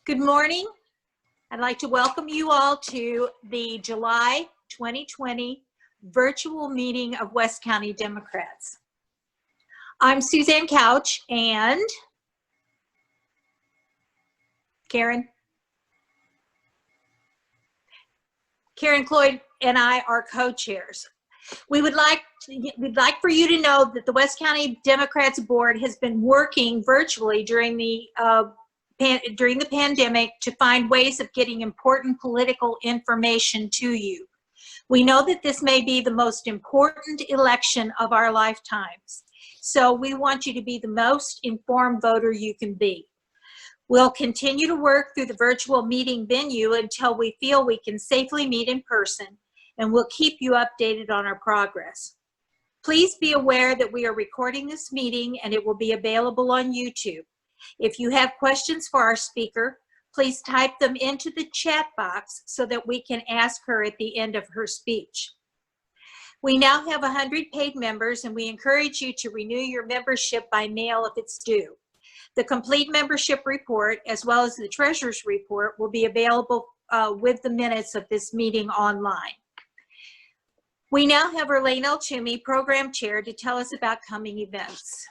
Good morning. I'd like to welcome you all to the July 2020 virtual meeting of West County Democrats. I'm Suzanne Couch and Karen Cloyd and I are co-chairs. We'd like for you to know that the West County Democrats Board has been working virtually during the pandemic to find ways of getting important political information to you. We know that this may be the most important election of our lifetimes, so we want you to be the most informed voter you can be. We'll continue to work through the virtual meeting venue until we feel we can safely meet in person, and we'll keep you updated on our progress. Please be aware that we are recording this meeting and it will be available on YouTube. If you have questions for our speaker, please type them into the chat box so that we can ask her at the end of her speech. We now have 100 paid members, and we encourage you to renew your membership by mail if it's due. The complete membership report, as well as the treasurer's report, will be available with the minutes of this meeting online. We now have Elaine Elchumi, program chair, to tell us about coming events.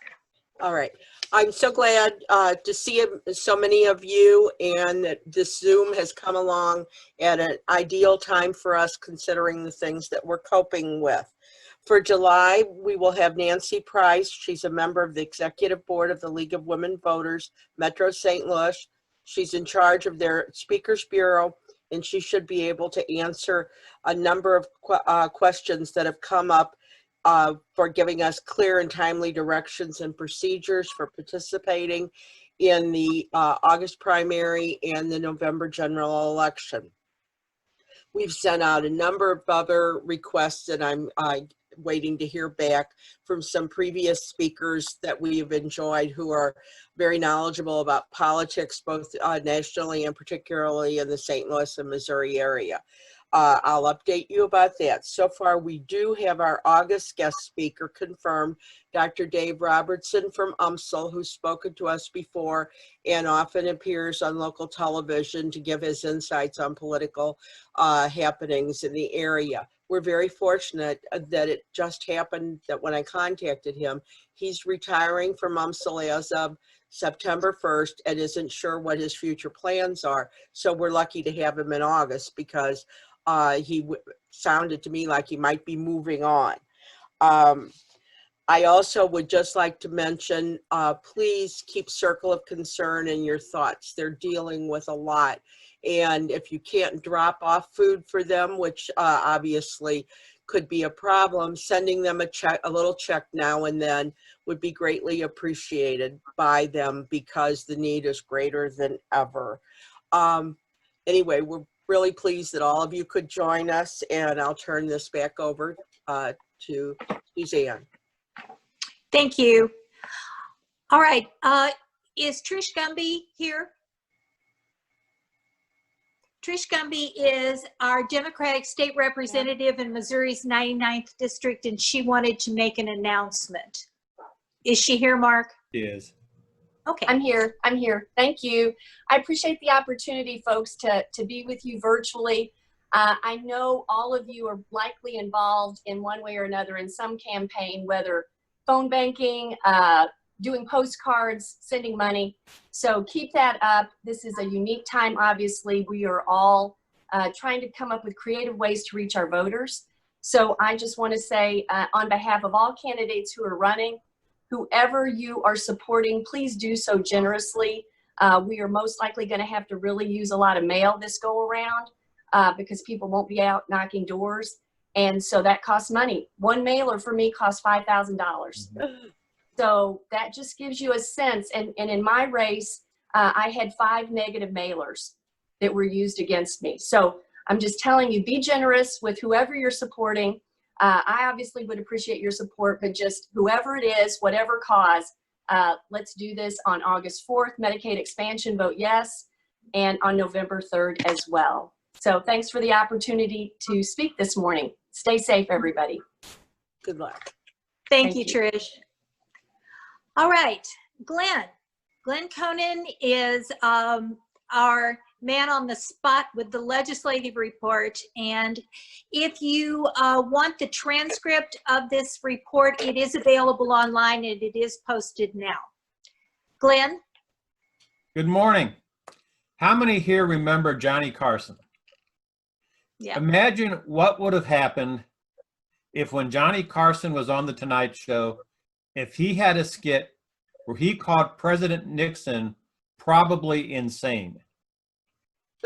All right. I'm so glad to see so many of you, and that this Zoom has come along at an ideal time for us considering the things that we're coping with. For July, we will have Nancy Price. She's a member of the executive board of the League of Women Voters, Metro St. Louis. She's in charge of their Speakers Bureau, and she should be able to answer a number of questions that have come up for giving us clear and timely directions and procedures for participating in the August primary and the November general election. We've sent out a number of other requests, and I'm waiting to hear back from some previous speakers that we've enjoyed who are very knowledgeable about politics, both nationally and particularly in the St. Louis and Missouri area. I'll update you about that. So far, we do have our August guest speaker confirmed, Dr. Dave Robertson from UMSL, who's spoken to us before and often appears on local television to give his insights on political happenings in the area. We're very fortunate that it just happened that when I contacted him, he's retiring from UMSL as of September 1st and isn't sure what his future plans are. So we're lucky to have him in August because he sounded to me like he might be moving on. I also would just like to mention, please keep Circle of Concern in your thoughts. They're dealing with a lot. And if you can't drop off food for them, which obviously could be a problem, sending them a little check now and then would be greatly appreciated by them because the need is greater than ever. Anyway, we're really pleased that all of you could join us, and I'll turn this back over to Suzanne. Thank you. All right, is Trish Gumby here? Trish Gumby is our Democratic state representative in Missouri's 99th district, and she wanted to make an announcement. Is she here, Mark? She is. Okay. I'm here. Thank you. I appreciate the opportunity, folks, to be with you virtually. I know all of you are likely involved in one way or another in some campaign, whether phone banking, doing postcards, sending money. So keep that up. This is a unique time, obviously. We are all trying to come up with creative ways to reach our voters. So I just want to say on behalf of all candidates who are running, whoever you are supporting, please do so generously. We are most likely going to have to really use a lot of mail this go around because people won't be out knocking doors. And so that costs money. One mailer for me costs $5,000. So that just gives you a sense. And in my race, I had 5 negative mailers that were used against me. So I'm just telling you, be generous with whoever you're supporting. I obviously would appreciate your support, but just whoever it is, whatever cause, let's do this on August 4th, Medicaid expansion, vote yes, and on November 3rd as well. So thanks for the opportunity to speak this morning. Stay safe, everybody. Good luck. Thank you, Trish. All right, Glenn Koenen is our man on the spot with the legislative report. And if you want the transcript of this report, it is available online and it is posted now. Glenn? Good morning. How many here remember Johnny Carson? Yeah. Imagine what would have happened if, when Johnny Carson was on the Tonight Show, if he had a skit where he called President Nixon probably insane.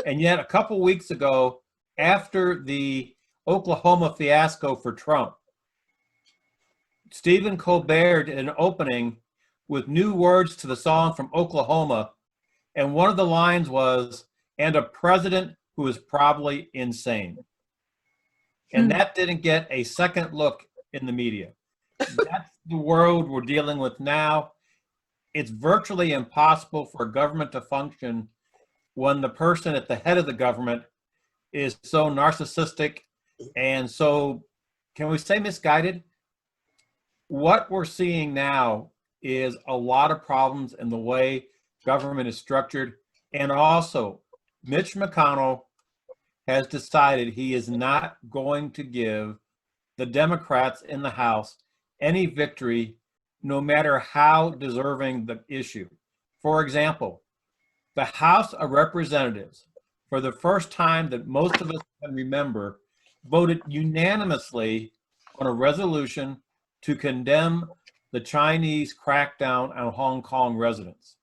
And yet a couple weeks ago, after the Oklahoma fiasco for Trump, Stephen Colbert did an opening with new words to the song from Oklahoma. And one of the lines was, "and a president who is probably insane." And that didn't get a second look in the media. That's the world we're dealing with now. It's virtually impossible for a government to function when the person at the head of the government is so narcissistic and so, can we say, misguided? What we're seeing now is a lot of problems in the way government is structured. And also, Mitch McConnell has decided he is not going to give the Democrats in the House any victory, no matter how deserving the issue. For example, the House of Representatives, for the first time that most of us can remember, voted unanimously on a resolution to condemn the Chinese crackdown on Hong Kong residents.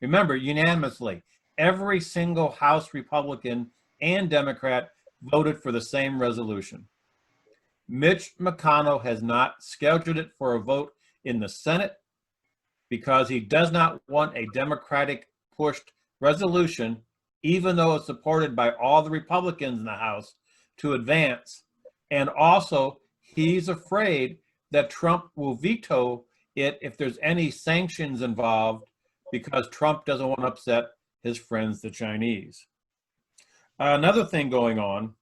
Remember, unanimously, every single House Republican and Democrat voted for the same resolution. Mitch McConnell has not scheduled it for a vote in the Senate because he does not want a Democratic pushed resolution, even though it's supported by all the Republicans in the House, to advance. And also, he's afraid that Trump will veto it if there's any sanctions involved, because Trump doesn't want to upset his friends, the Chinese. Another thing going on,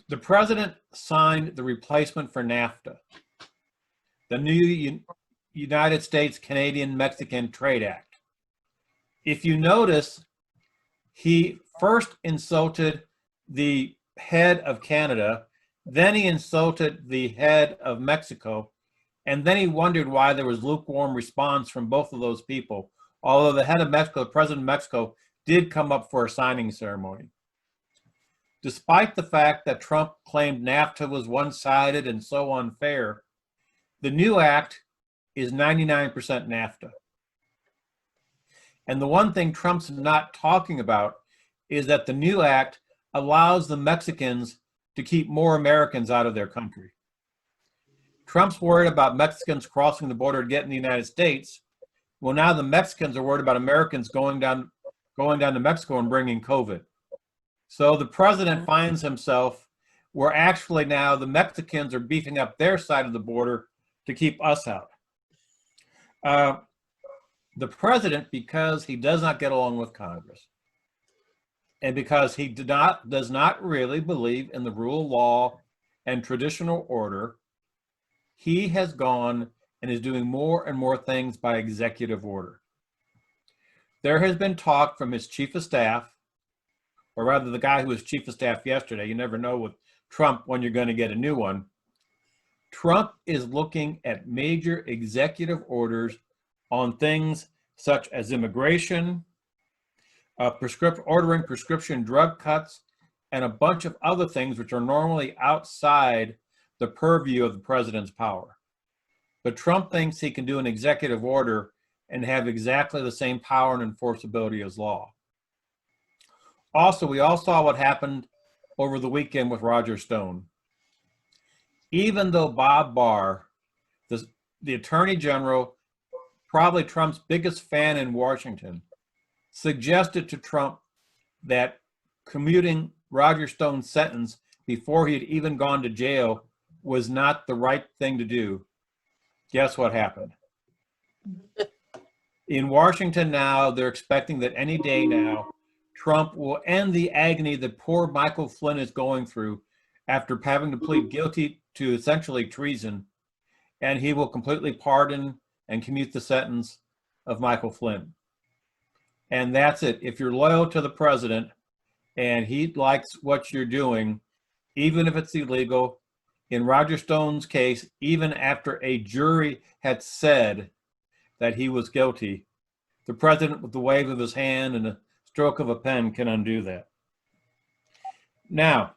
the president signed the replacement for NAFTA, the new United States Canadian Mexican Trade Act. If you notice, he first insulted the head of Canada, then he insulted the head of Mexico, and then he wondered why there was lukewarm response from both of those people, although the head of Mexico, the president of Mexico, did come up for a signing ceremony. Despite the fact that Trump claimed NAFTA was one-sided and so unfair, the new act is 99% NAFTA. And the one thing Trump's not talking about is that the new act allows the Mexicans to keep more Americans out of their country. Trump's worried about Mexicans crossing the border to get in the United States. Well, now the Mexicans are worried about Americans going down to Mexico and bringing COVID. So the president finds himself where actually now the Mexicans are beefing up their side of the border to keep us out. The president, because he does not get along with Congress, and because he does not really believe in the rule of law and traditional order, he has gone and is doing more and more things by executive order. There has been talk from his chief of staff, or rather the guy who was chief of staff yesterday. You never know with Trump when you're going to get a new one. Trump is looking at major executive orders on things such as immigration, ordering prescription drug cuts, and a bunch of other things which are normally outside the purview of the president's power. But Trump thinks he can do an executive order and have exactly the same power and enforceability as law. Also, we all saw what happened over the weekend with Roger Stone. Even though Bob Barr, the Attorney General, probably Trump's biggest fan in Washington, suggested to Trump that commuting Roger Stone's sentence before he had even gone to jail was not the right thing to do, guess what happened? In Washington now, they're expecting that any day now, Trump will end the agony that poor Michael Flynn is going through after having to plead guilty to essentially treason, and he will completely pardon and commute the sentence of Michael Flynn. And that's it. If you're loyal to the president and he likes what you're doing, even if it's illegal, in Roger Stone's case, even after a jury had said that he was guilty, the president, with the wave of his hand and a stroke of a pen, can undo that. Now,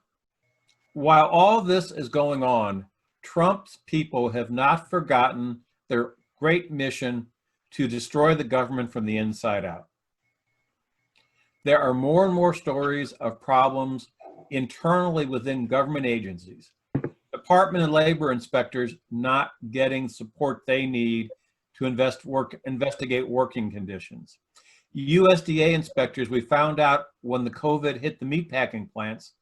while all this is going on, Trump's people have not forgotten their great mission to destroy the government from the inside out. There are more and more stories of problems internally within government agencies. Department of Labor inspectors not getting support they need to investigate working conditions. USDA inspectors, we found out when the COVID hit the meatpacking plants,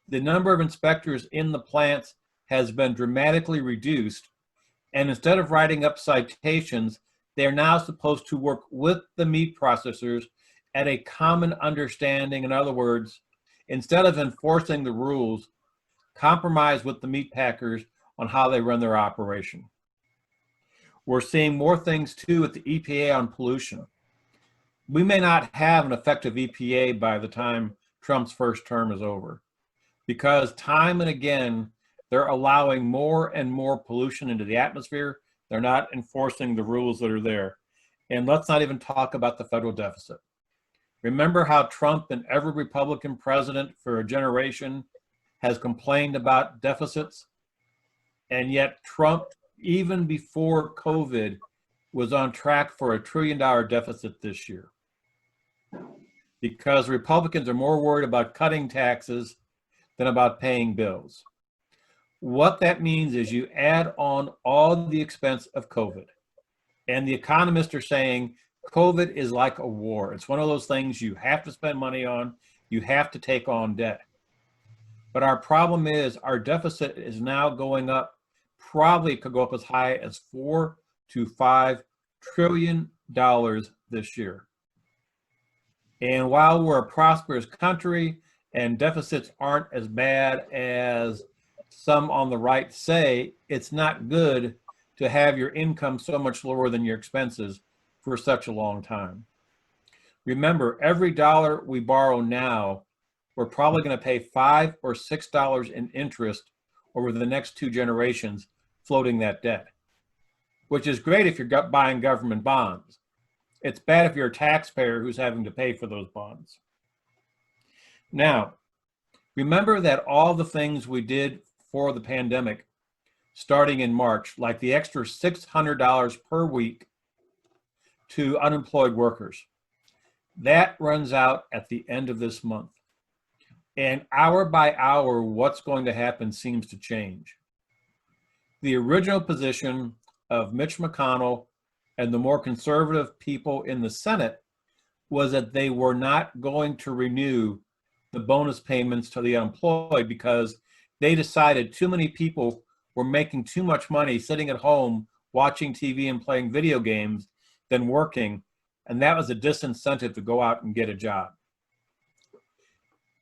the number of inspectors in the plants has been dramatically reduced. And instead of writing up citations, they're now supposed to work with the meat processors at a common understanding. In other words, instead of enforcing the rules, compromise with the meat packers on how they run their operation. We're seeing more things too at the EPA on pollution. We may not have an effective EPA by the time Trump's first term is over, because time and again, they're allowing more and more pollution into the atmosphere. They're not enforcing the rules that are there. And let's not even talk about the federal deficit. Remember how Trump and every Republican president for a generation has complained about deficits? And yet Trump, even before COVID, was on track for a $1 trillion deficit this year. Because Republicans are more worried about cutting taxes than about paying bills. What that means is you add on all the expense of COVID. And the economists are saying COVID is like a war. It's one of those things you have to spend money on. You have to take on debt. But our problem is our deficit is now going up. Probably could go up as high as $4 to $5 trillion this year. And while we're a prosperous country and deficits aren't as bad as some on the right say, it's not good to have your income so much lower than your expenses for such a long time. Remember, every dollar we borrow now, we're probably going to pay $5 or $6 in interest over the next 2 generations floating that debt, which is great if you're buying government bonds. It's bad if you're a taxpayer who's having to pay for those bonds. Now, remember that all the things we did for the pandemic, starting in March, like the extra $600 per week to unemployed workers, that runs out at the end of this month. And hour by hour, what's going to happen seems to change. The original position of Mitch McConnell and the more conservative people in the Senate was that they were not going to renew the bonus payments to the unemployed because they decided too many people were making too much money sitting at home watching TV and playing video games than working, and that was a disincentive to go out and get a job.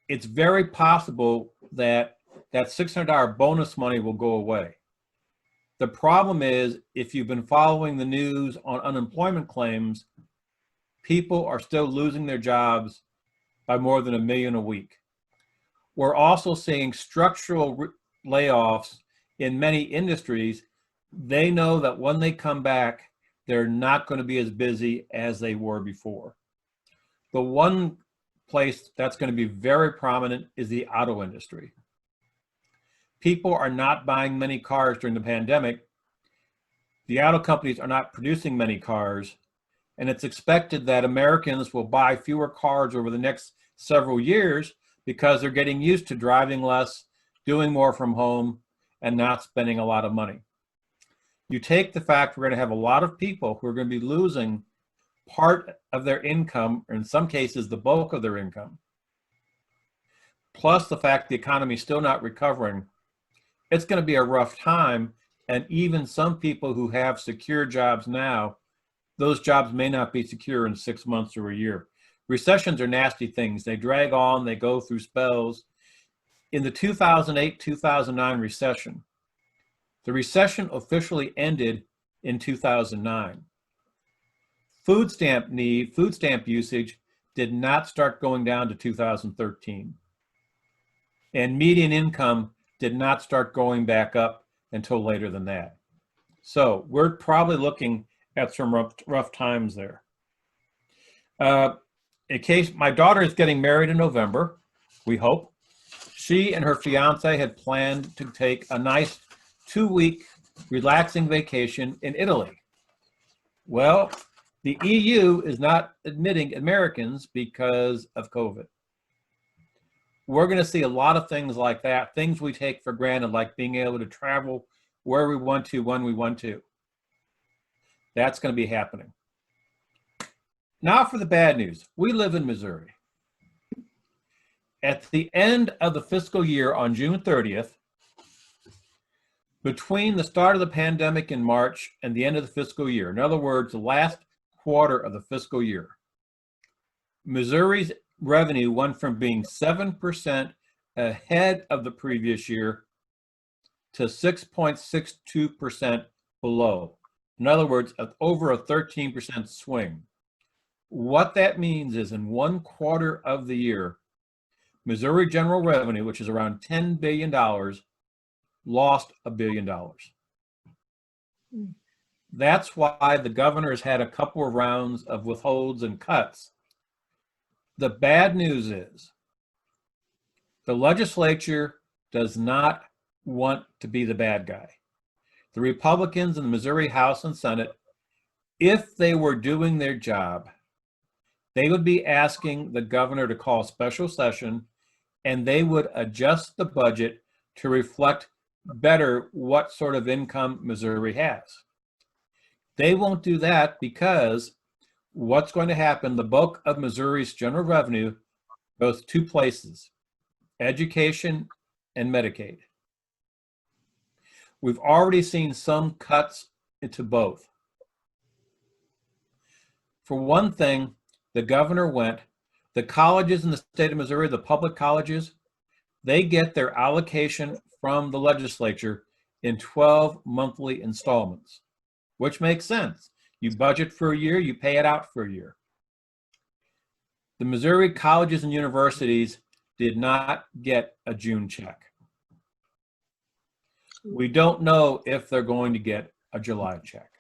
It's very possible that that $600 bonus money will go away. The problem is, if you've been following the news on unemployment claims, people are still losing their jobs by more than 1 million a week. We're also seeing structural layoffs in many industries. They know that when they come back, they're not going to be as busy as they were before. The one place that's going to be very prominent is the auto industry. People are not buying many cars during the pandemic. The auto companies are not producing many cars, and it's expected that Americans will buy fewer cars over the next several years because they're getting used to driving less, doing more from home, and not spending a lot of money. You take the fact we're going to have a lot of people who are going to be losing part of their income, or in some cases, the bulk of their income, plus the fact the economy is still not recovering. It's going to be a rough time, and even some people who have secure jobs now, those jobs may not be secure in 6 months or a year. Recessions are nasty things. They drag on, they go through spells. In the 2008-2009 recession, the recession officially ended in 2009. Food stamp usage did not start going down to 2013. And median income did not start going back up until later than that. So we're probably looking at some rough times there. In case my daughter is getting married in November, we hope. She and her fiance had planned to take a nice 2-week relaxing vacation in Italy. Well, the EU is not admitting Americans because of COVID. We're going to see a lot of things like that, things we take for granted, like being able to travel where we want to, when we want to. That's going to be happening. Now for the bad news. We live in Missouri. At the end of the fiscal year on June 30th, between the start of the pandemic in March and the end of the fiscal year, in other words, the last quarter of the fiscal year, Missouri's revenue went from being 7% ahead of the previous year to 6.62% below. In other words, over a 13% swing. What that means is in 1 quarter of the year, Missouri general revenue, which is around $10 billion, lost $1 billion. That's why the governor has had a couple of rounds of withholds and cuts. The bad news is the legislature does not want to be the bad guy. The Republicans in the Missouri House and Senate, if they were doing their job, they would be asking the governor to call a special session, and they would adjust the budget to reflect better what sort of income Missouri has. They won't do that because what's going to happen, the bulk of Missouri's general revenue goes 2 places, education and Medicaid. We've already seen some cuts into both. For one thing, the governor went, the colleges in the state of Missouri, the public colleges, they get their allocation from the legislature in 12 monthly installments, which makes sense. You budget for a year, you pay it out for a year. The Missouri colleges and universities did not get a June check. We don't know if they're going to get a July check.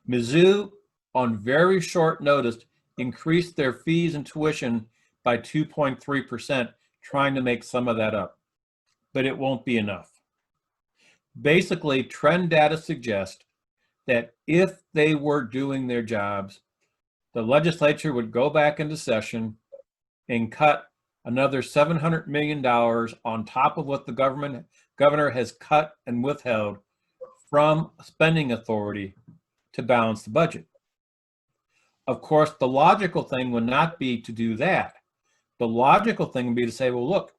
Mizzou, on very short notice, increased their fees and tuition by 2.3%, trying to make some of that up, but it won't be enough. Basically, trend data suggests that if they were doing their jobs, the legislature would go back into session and cut another $700 million on top of what the governor has cut and withheld from spending authority to balance the budget. Of course, the logical thing would not be to do that. The logical thing would be to say, well, look,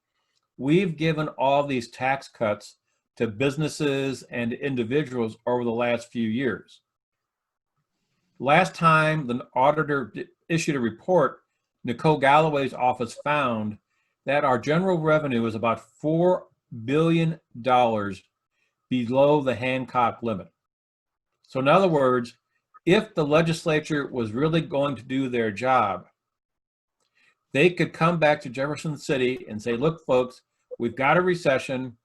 we've given all these tax cuts to businesses and individuals over the last few years. Last time the auditor issued a report, Nicole Galloway's office found that our general revenue is about $4 billion below the Hancock limit. So in other words, if the legislature was really going to do their job, they could come back to Jefferson City and say, look, folks, we've got a recession,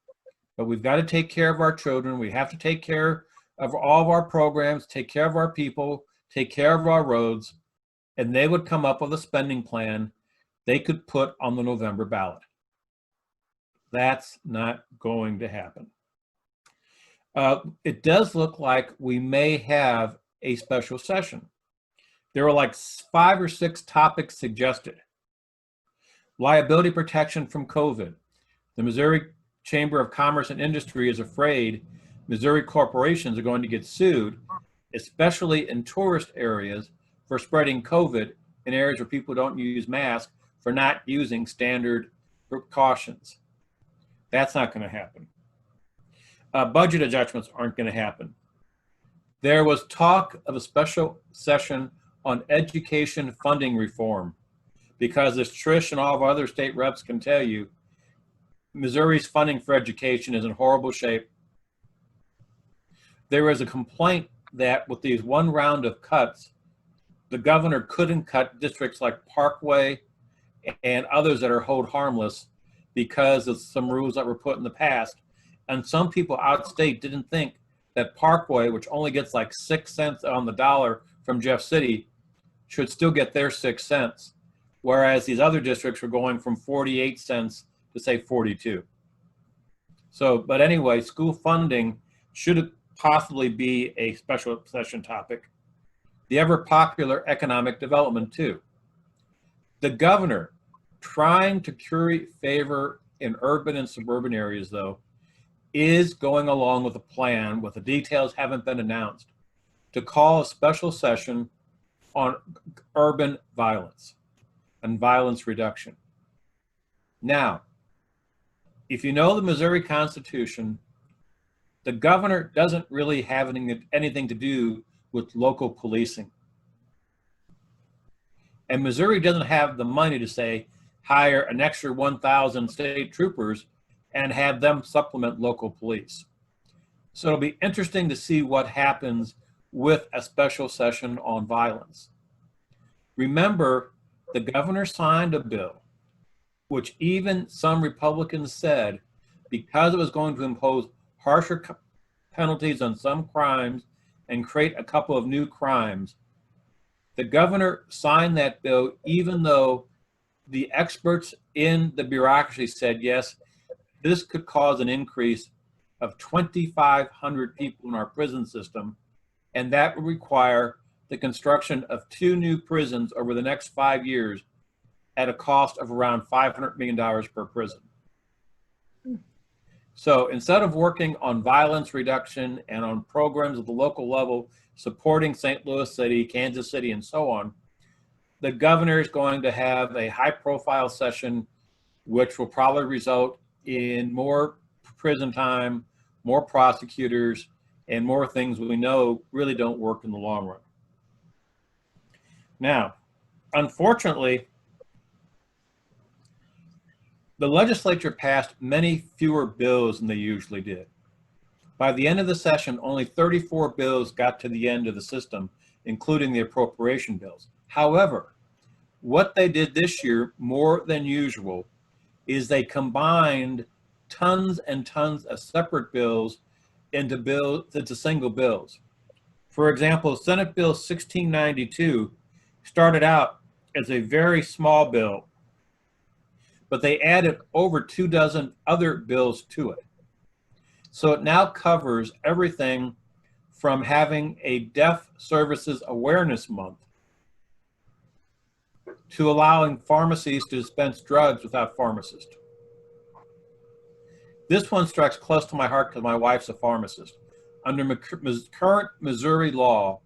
but we've got to take care of our children. We have to take care of all of our programs, take care of our people, take care of our roads. And they would come up with a spending plan they could put on the November ballot. That's not going to happen. It does look like we may have a special session. There were like 5 or 6 topics suggested. Liability protection from COVID. The Missouri Chamber of Commerce and Industry is afraid Missouri corporations are going to get sued, especially in tourist areas, for spreading COVID in areas where people don't use masks, for not using standard precautions. That's not going to happen. Budget adjustments aren't going to happen. There was talk of a special session on education funding reform, because as Trish and all of our other state reps can tell you, Missouri's funding for education is in horrible shape. There is a complaint that with these one round of cuts, the governor couldn't cut districts like Parkway and others that are hold harmless because of some rules that were put in the past. And some people outstate didn't think that Parkway, which only gets like 6 cents on the dollar from Jeff City, should still get their 6 cents. Whereas these other districts were going from 48 cents to say 42. So, but anyway, school funding should possibly be a special session topic. The ever popular economic development too. The governor trying to curry favor in urban and suburban areas though, is going along with a plan, with the details haven't been announced, to call a special session on urban violence and violence reduction. Now, if you know the Missouri Constitution, the governor doesn't really have anything to do with local policing. And Missouri doesn't have the money to say, hire an extra 1,000 state troopers and have them supplement local police. So it'll be interesting to see what happens with a special session on violence. Remember, the governor signed a bill, which even some Republicans said, because it was going to impose harsher penalties on some crimes and create a couple of new crimes, the governor signed that bill even though the experts in the bureaucracy said, yes, this could cause an increase of 2,500 people in our prison system, and that would require the construction of 2 new prisons over the next 5 years at a cost of around $500 million per prison. So instead of working on violence reduction and on programs at the local level supporting St. Louis City, Kansas City, and so on, the governor is going to have a high-profile session which will probably result in more prison time, more prosecutors, and more things we know really don't work in the long run. Now, unfortunately, the legislature passed many fewer bills than they usually did. By the end of the session, only 34 bills got to the end of the system, including the appropriation bills. However, what they did this year, more than usual, is they combined tons and tons of separate bills into single bills. For example, Senate Bill 1692 started out as a very small bill, but they added over 24 other bills to it. So it now covers everything from having a Deaf Services Awareness Month to allowing pharmacies to dispense drugs without pharmacists. This one strikes close to my heart because my wife's a pharmacist. Under current Missouri law,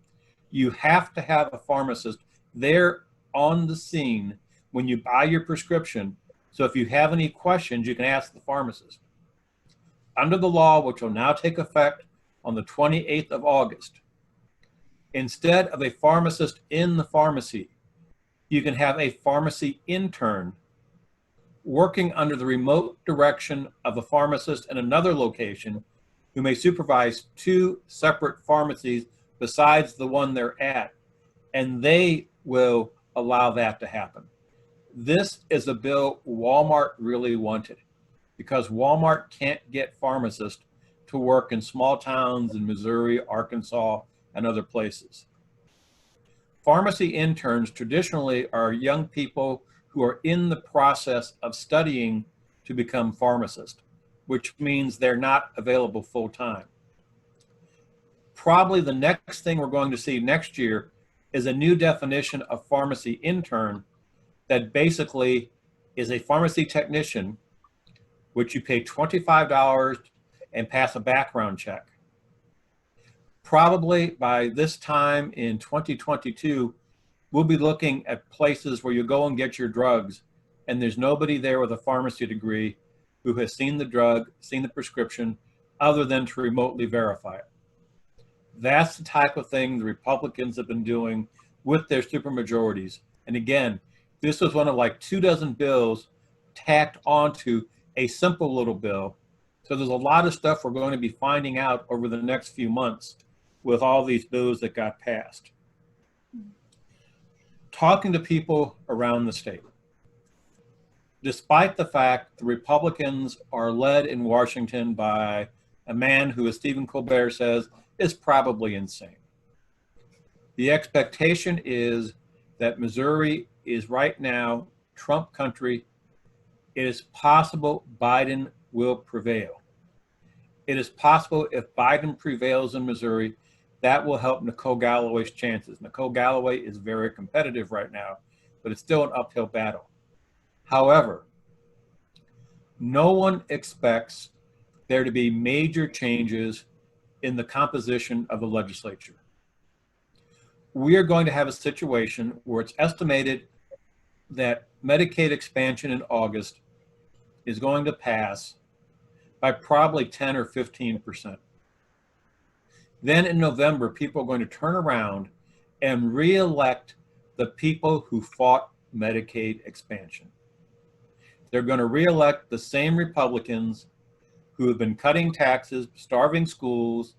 you have to have a pharmacist there on the scene when you buy your prescription. So if you have any questions, you can ask the pharmacist. Under the law, which will now take effect on the 28th of August, instead of a pharmacist in the pharmacy, you can have a pharmacy intern working under the remote direction of a pharmacist in another location who may supervise 2 separate pharmacies besides the one they're at, and they will allow that to happen. This is a bill Walmart really wanted because Walmart can't get pharmacists to work in small towns in Missouri, Arkansas, and other places. Pharmacy interns traditionally are young people who are in the process of studying to become pharmacists, which means they're not available full time. Probably the next thing we're going to see next year is a new definition of pharmacy intern that basically is a pharmacy technician, which you pay $25 and pass a background check. Probably by this time in 2022, we'll be looking at places where you go and get your drugs and there's nobody there with a pharmacy degree who has seen the drug, seen the prescription, other than to remotely verify it. That's the type of thing the Republicans have been doing with their supermajorities. And again, this was one of like 24 bills tacked onto a simple little bill. So there's a lot of stuff we're going to be finding out over the next few months with all these bills that got passed. talking to people around the state, despite the fact the Republicans are led in Washington by a man who, as Stephen Colbert says, is probably insane. The expectation is that Missouri is right now Trump country. It is possible Biden will prevail. It is possible if Biden prevails in Missouri, that will help Nicole Galloway's chances. Nicole Galloway is very competitive right now, but it's still an uphill battle. However, no one expects there to be major changes in the composition of the legislature. We are going to have a situation where it's estimated that Medicaid expansion in August is going to pass by probably 10 or 15%. Then in November, people are going to turn around and re-elect the people who fought Medicaid expansion. They're going to re-elect the same Republicans who have been cutting taxes, starving schools,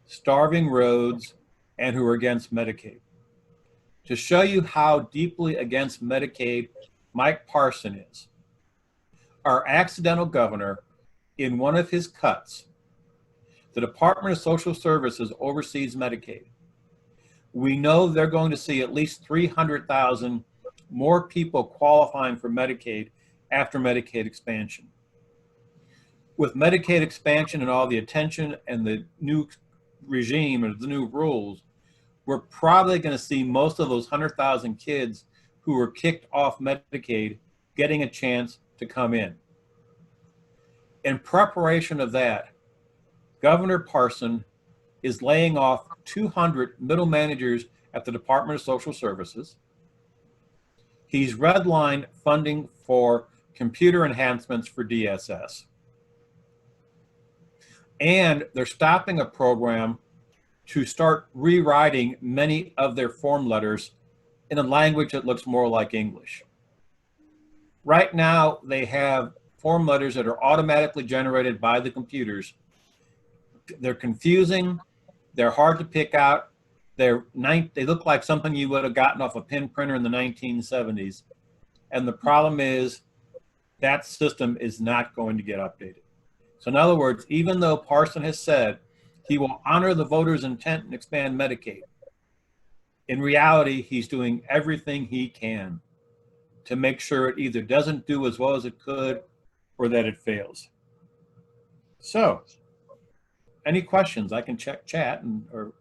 starving roads, and who are against Medicaid. To show you how deeply against Medicaid Mike Parson is, our accidental governor, in one of his cuts, the Department of Social Services oversees Medicaid. We know they're going to see at least 300,000 more people qualifying for Medicaid after Medicaid expansion. With Medicaid expansion and all the attention and the new regime and the new rules, we're probably going to see most of those 100,000 kids who were kicked off Medicaid getting a chance to come in. In preparation of that, Governor Parson is laying off 200 middle managers at the Department of Social Services. He's redlined funding for computer enhancements for DSS. And they're stopping a program to start rewriting many of their form letters in a language that looks more like English. Right now, they have form letters that are automatically generated by the computers. They're confusing, they're hard to pick out, they look like something you would have gotten off a pen printer in the 1970s. And the problem is that system is not going to get updated. So in other words, even though Parson has said he will honor the voters' intent and expand Medicaid, in reality, he's doing everything he can to make sure it either doesn't do as well as it could or that it fails. So, any questions? I can check chat, or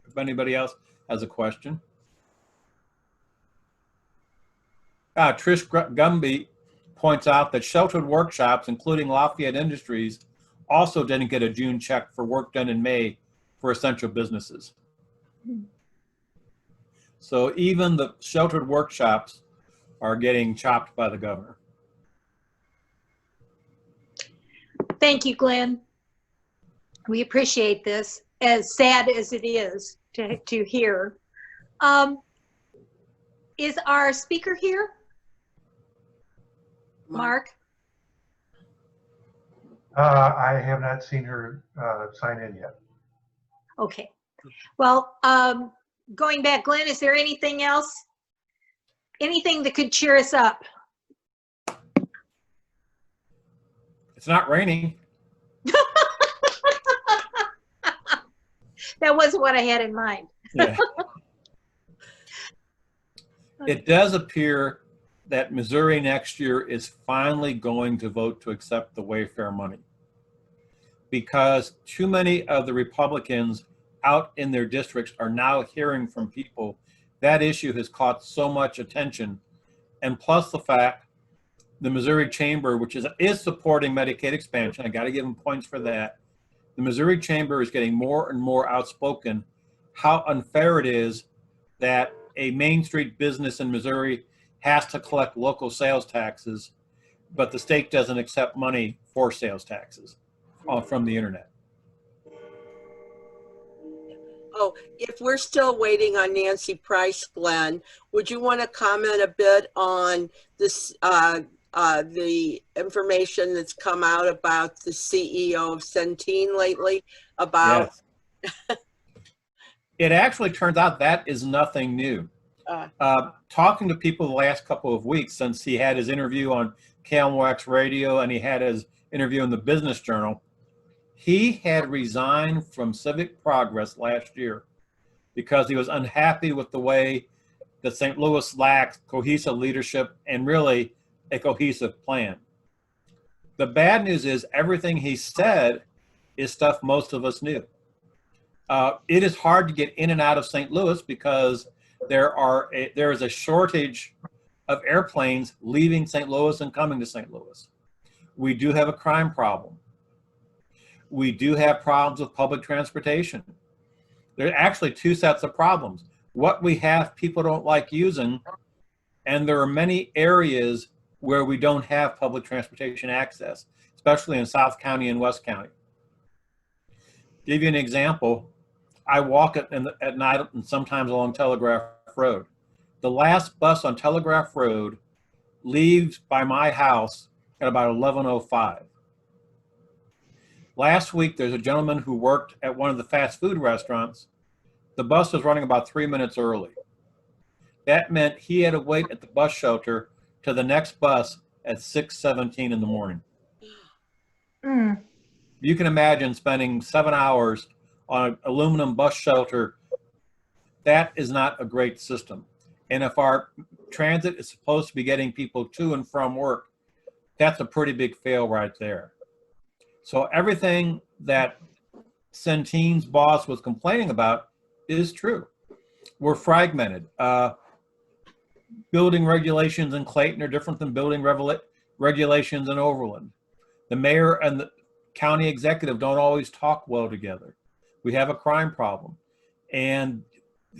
if anybody else has a question. Trish Gumby points out that sheltered workshops, including Lafayette Industries, also didn't get a June check for work done in May for essential businesses. So even the sheltered workshops are getting chopped by the governor. Thank you, Glenn. We appreciate this, as sad as it is to hear. Is our speaker here? Mark? I have not seen her sign in yet. Okay. Well, going back, Glenn, is there anything else? Anything that could cheer us up? It's not raining. That wasn't what I had in mind. Yeah. It does appear that Missouri next year is finally going to vote to accept the Wayfair money, because too many of the Republicans out in their districts are now hearing from people that issue has caught so much attention. And plus the fact the Missouri Chamber, which is supporting Medicaid expansion, I got to give them points for that. The Missouri Chamber is getting more and more outspoken how unfair it is that a Main Street business in Missouri has to collect local sales taxes, but the state doesn't accept money for sales taxes from the internet. Oh, if we're still waiting on Nancy Price, Glenn, would you want to comment a bit on this, the information that's come out about the CEO of Centene lately about? Yes. It actually turns out that is nothing new. talking to people the last couple of weeks since he had his interview on KMOX radio and he had his interview in the Business Journal, he had resigned from Civic Progress last year because he was unhappy with the way that St. Louis lacked cohesive leadership and really a cohesive plan. The bad news is everything he said is stuff most of us knew. It is hard to get in and out of St. Louis because there is a shortage of airplanes leaving St. Louis and coming to St. Louis. We do have a crime problem. We do have problems with public transportation. There are actually two sets of problems. What we have, people don't like using, and there are many areas where we don't have public transportation access, especially in South County and West County. Give you an example. I walk at night and sometimes along Telegraph Road. The last bus on Telegraph Road leaves by my house at about 11:05. Last week, there's a gentleman who worked at one of the fast food restaurants. The bus was running about 3 minutes early. That meant he had to wait at the bus shelter to the next bus at 6:17 in the morning. Mm. You can imagine spending 7 hours on an aluminum bus shelter. That is not a great system. And if our transit is supposed to be getting people to and from work, that's a pretty big fail right there. So everything that Centene's boss was complaining about is true. We're fragmented. Building regulations in Clayton are different than building regulations in Overland. The mayor and the county executive don't always talk well together. We have a crime problem. And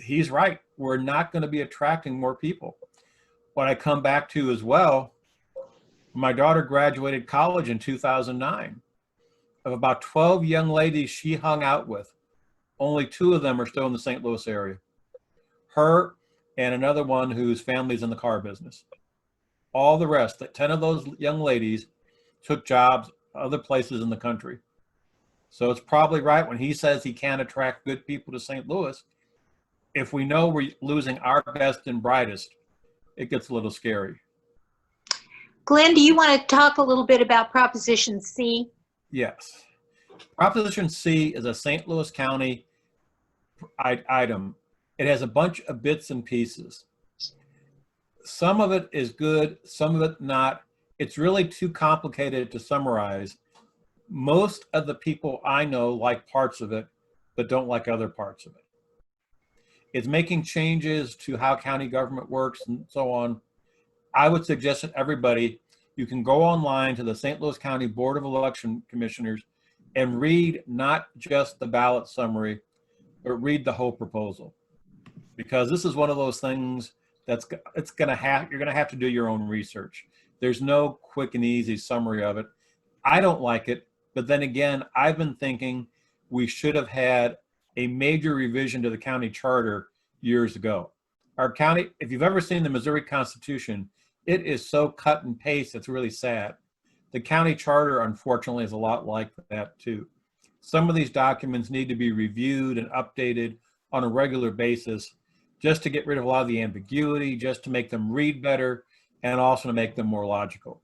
he's right. We're not going to be attracting more people. What I come back to as well, my daughter graduated college in 2009. Of about 12 young ladies she hung out with, only 2 of them are still in the St. Louis area. Her and another one whose family's in the car business. All the rest, 10 of those young ladies took jobs other places in the country. So it's probably right when he says he can't attract good people to St. Louis. If we know we're losing our best and brightest, it gets a little scary. Glenn, do you want to talk a little bit about Proposition C? Yes. Proposition C is a St. Louis County item. It has a bunch of bits and pieces. Some of it is good, some of it not. It's really too complicated to summarize. Most of the people I know like parts of it, but don't like other parts of it. It's making changes to how county government works and so on. I would suggest that everybody, you can go online to the St. Louis County Board of Election Commissioners and read not just the ballot summary, but read the whole proposal. Because this is one of those things you're gonna have to do your own research. There's no quick and easy summary of it. I don't like it, but then again, I've been thinking we should have had a major revision to the county charter years ago. Our county, if you've ever seen the Missouri Constitution, it is so cut and paste, it's really sad. The county charter, unfortunately, is a lot like that too. Some of these documents need to be reviewed and updated on a regular basis just to get rid of a lot of the ambiguity, just to make them read better, and also to make them more logical.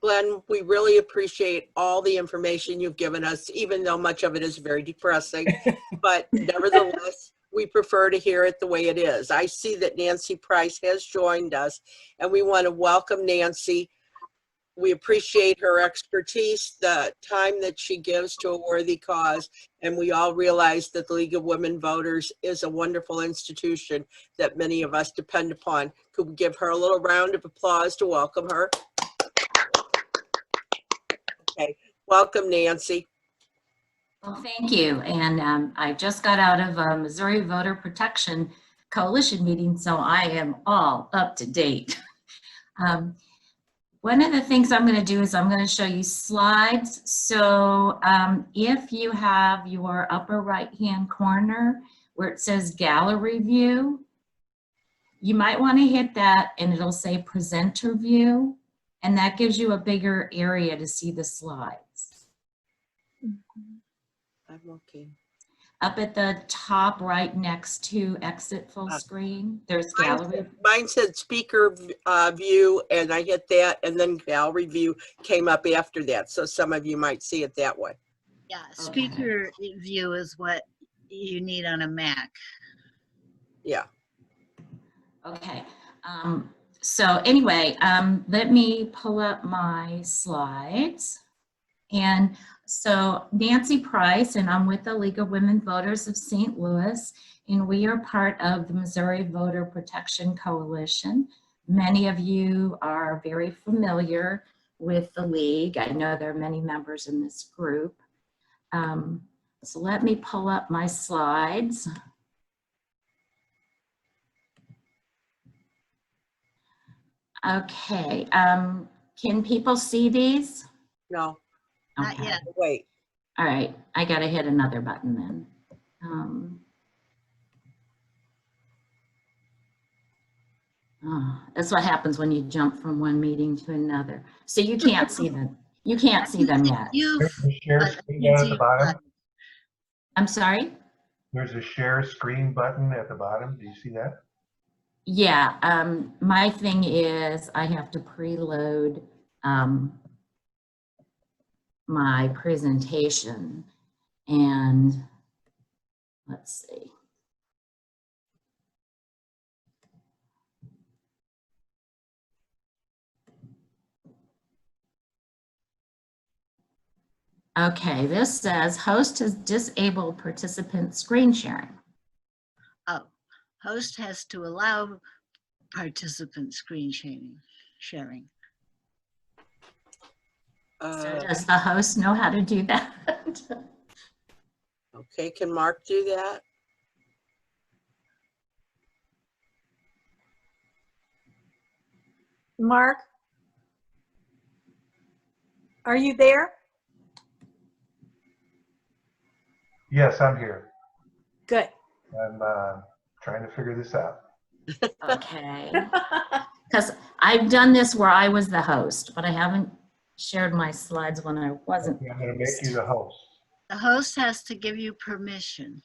Glenn, we really appreciate all the information you've given us, even though much of it is very depressing, but nevertheless, we prefer to hear it the way it is. I see that Nancy Price has joined us, and we want to welcome Nancy. We appreciate her expertise, the time that she gives to a worthy cause, and we all realize that the League of Women Voters is a wonderful institution that many of us depend upon. Could we give her a little round of applause to welcome her? Okay, welcome, Nancy. Well, thank you. And I just got out of a Missouri Voter Protection Coalition meeting, so I am all up to date. One of the things I'm going to do is I'm going to show you slides. So if you have your upper right-hand corner where it says Gallery View, you might want to hit that and it'll say Presenter View, and that gives you a bigger area to see the slides. I'm looking. Up at the top right next to exit full screen, there's gallery. Mine said speaker view, and I hit that, and then gallery view came up after that. So some of you might see it that way. Yeah, speaker view is what you need on a Mac. Yeah. Okay. So anyway, let me pull up my slides. And so Nancy Price, and I'm with the League of Women Voters of St. Louis, and we are part of the Missouri Voter Protection Coalition. Many of you are very familiar with the League. I know there are many members in this group. So let me pull up my slides. Okay, can people see these? No. Not Okay. yet. Wait. All right, I gotta hit another button then. Oh, that's what happens when you jump from one meeting to another. So you can't see them. You can't see them yet. There's a share screen down at the bottom. I'm sorry? There's a share screen button at the bottom. Do you see that? Yeah, my thing is I have to preload my presentation, and let's see. Okay, this says host has disabled participant screen sharing. Oh, host has to allow participant screen sharing. So does the host know how to do that? Okay, can Mark do that? Mark, are you there? Yes, I'm here. Good. I'm trying to figure this out. Okay. Because I've done this where I was the host, but I haven't shared my slides when I wasn't. Okay, I'm going to make you the host. The host has to give you permission.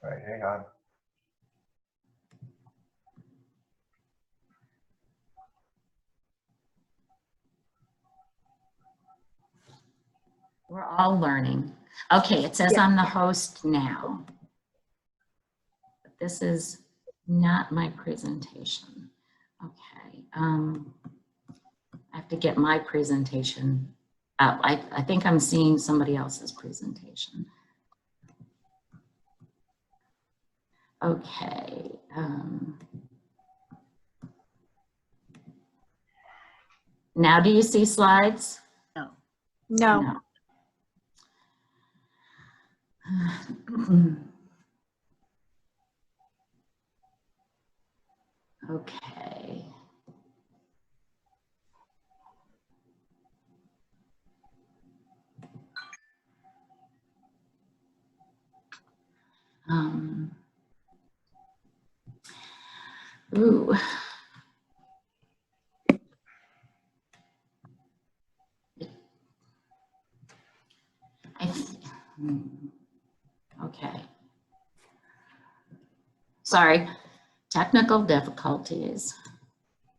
All right, hang on. We're all learning. Okay, it says I'm the host now. But this is not my presentation. Okay, I have to get my presentation up. I think I'm seeing somebody else's presentation. Okay. Now do you see slides? No. No. Okay. Ooh. Okay. Sorry, technical difficulties.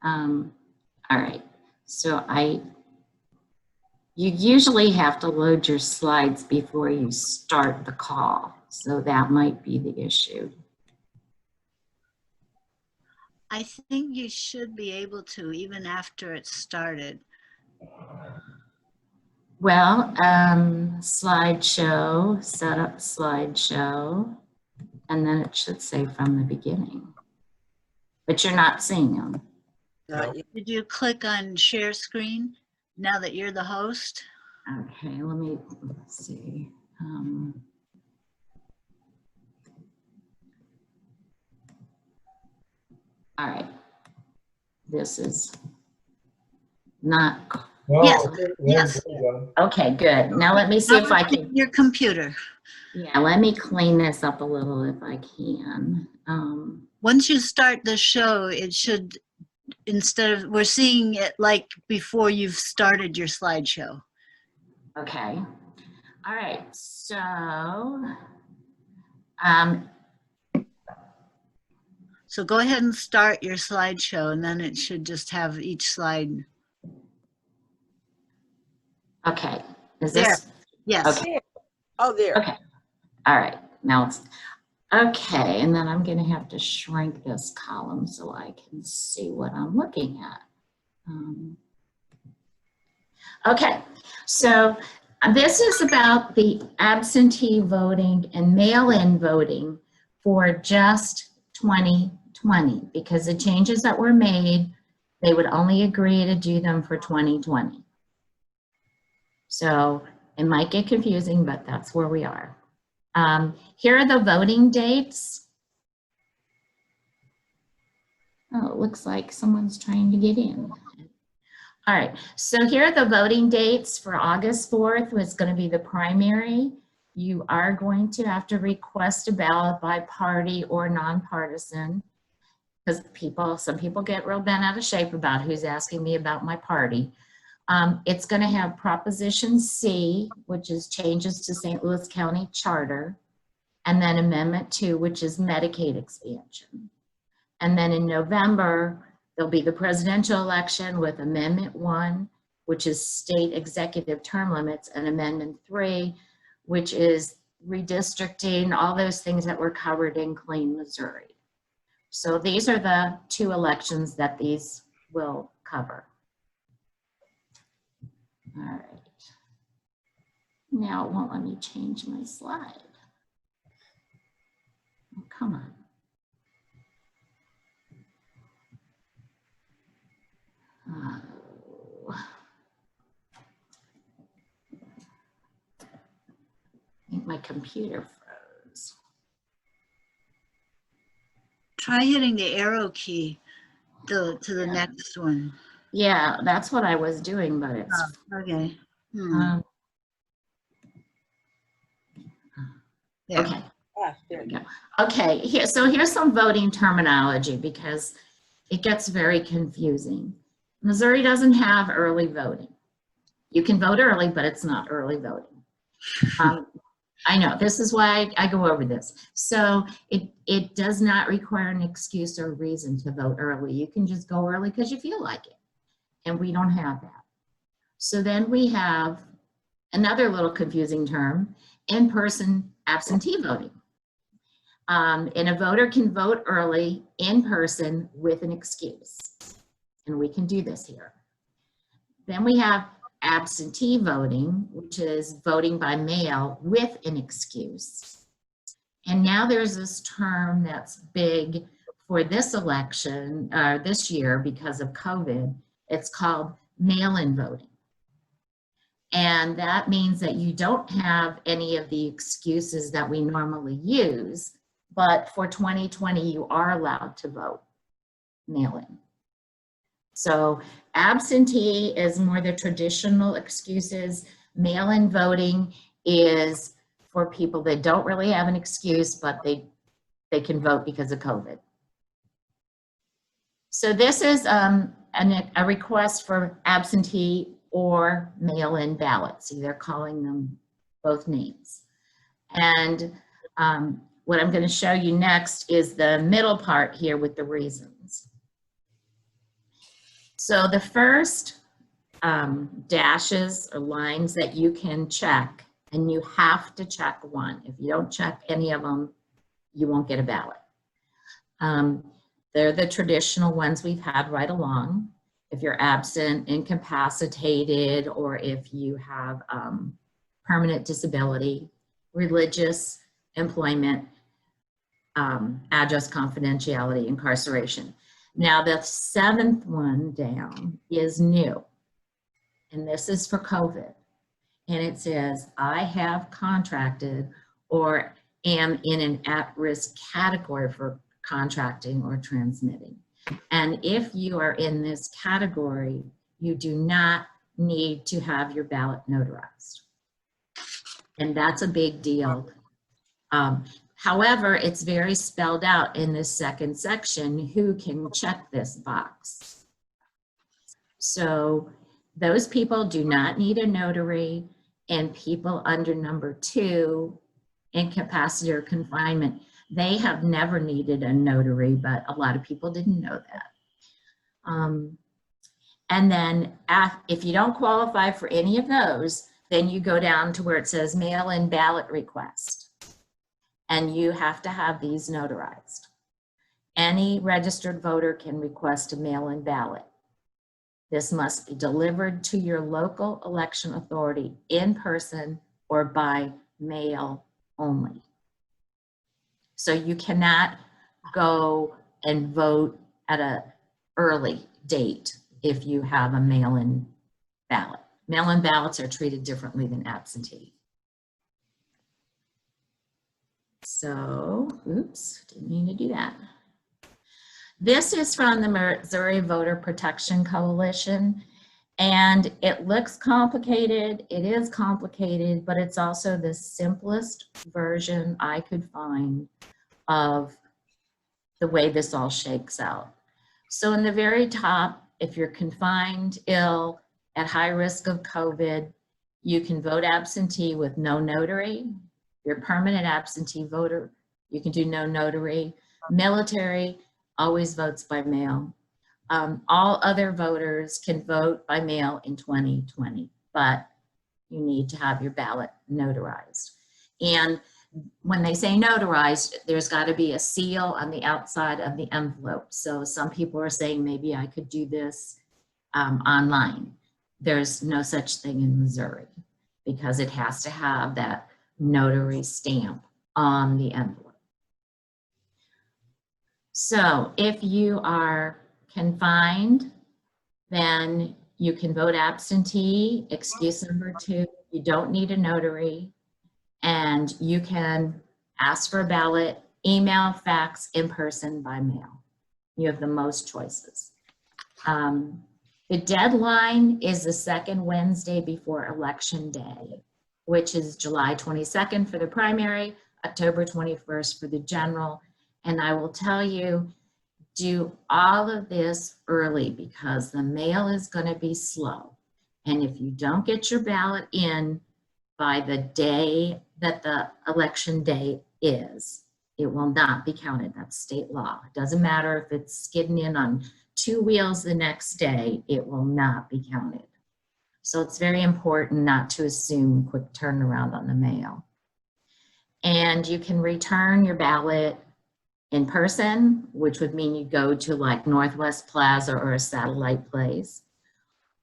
All right, so you usually have to load your slides before you start the call, so that might be the issue. I think you should be able to, even after it's started. Well, slideshow, set up slideshow, and then it should say from the beginning. But you're not seeing them. Not yet. Did you click on share screen now that you're the host? Okay, let's see. All right, this is not. No, Yes, there yes. you go. Okay, good. Now let me see if I can. Your computer. Yeah, let me clean this up a little if I can. Once you start the show, it should, instead of, we're seeing it like before you've started your slideshow. Okay. All right, so, So go ahead and start your slideshow, and then it should just have each slide. okay, is There. this, Yes. okay, Oh, there. okay, all right, now it's, okay, and then I'm gonna have to shrink this column so I can see what I'm looking at. Okay, so this is about the absentee voting and mail-in voting for just 2020, because the changes that were made, they would only agree to do them for 2020. So it might get confusing, but that's where we are. Here are the voting dates. Oh, it looks like someone's trying to get in. All right, so here are the voting dates for August 4th, was going to be the primary. You are going to have to request a ballot by party or nonpartisan, because some people get real bent out of shape about who's asking me about my party. It's going to have Proposition C, which is changes to St. Louis County Charter, and then Amendment 2, which is Medicaid expansion. And then in November, there'll be the presidential election with Amendment 1, which is state executive term limits, and Amendment 3, which is redistricting, all those things that were covered in Clean Missouri. So these are the 2 elections that these will cover. All right. Now it won't let me change my slide. Oh, come on. Oh. I think my computer froze. Try hitting the arrow key to the next one. Yeah, that's what I was doing, but it's Okay. There. okay. Ah, there. Okay, here's some voting terminology because it gets very confusing. Missouri doesn't have early voting. You can vote early, but it's not early voting. I know, this is why I go over this. So it does not require an excuse or reason to vote early. You can just go early because you feel like it. And we don't have that. So then we have another little confusing term, in-person absentee voting. And a voter can vote early in person with an excuse. And we can do this here. Then we have absentee voting, which is voting by mail with an excuse. And now there's this term that's big for this election, this year because of COVID. It's called mail-in voting. And that means that you don't have any of the excuses that we normally use, but for 2020, you are allowed to vote mail-in. So absentee is more the traditional excuses. Mail-in voting is for people that don't really have an excuse, but they can vote because of COVID. So this is a request for absentee or mail-in ballots. They're calling them both names. And what I'm going to show you next is the middle part here with the reasons. So the first dashes or lines that you can check, and you have to check one. If you don't check any of them, you won't get a ballot. They're the traditional ones we've had right along. If you're absent, incapacitated, or if you have permanent disability, religious, employment, address confidentiality, incarceration. Now the 7th one down is new, and this is for COVID. And it says, I have contracted or am in an at-risk category for contracting or transmitting. And if you are in this category, you do not need to have your ballot notarized. And that's a big deal. However, it's very spelled out in this second section who can check this box. So those people do not need a notary, and people under number 2, incapacity or confinement, they have never needed a notary, but a lot of people didn't know that. And then if you don't qualify for any of those, then you go down to where it says mail-in ballot request. And you have to have these notarized. Any registered voter can request a mail-in ballot. This must be delivered to your local election authority in person or by mail only. So you cannot go and vote at an early date if you have a mail-in ballot. Mail-in ballots are treated differently than absentee. So, oops, didn't mean to do that. This is from the Missouri Voter Protection Coalition, and it looks complicated. It is complicated, but it's also the simplest version I could find of the way this all shakes out. So in the very top, if you're confined, ill, at high risk of COVID, you can vote absentee with no notary. If you're a permanent absentee voter, you can do no notary. Military always votes by mail. All other voters can vote by mail in 2020, but you need to have your ballot notarized. And when they say notarized, there's got to be a seal on the outside of the envelope. So some people are saying maybe I could do this online. There's no such thing in Missouri because it has to have that notary stamp on the envelope. So if you are confined, then you can vote absentee. Excuse number 2, you don't need a notary, and you can ask for a ballot, email, fax, in person, by mail. You have the most choices. The deadline is the second Wednesday before Election Day, which is July 22nd for the primary, October 21st for the general. And I will tell you, do all of this early because the mail is going to be slow. And if you don't get your ballot in by the day that the election day is, it will not be counted. That's state law. It doesn't matter if it's skidding in on 2 wheels the next day, it will not be counted. So it's very important not to assume quick turnaround on the mail. And you can return your ballot in person, which would mean you go to like Northwest Plaza or a satellite place,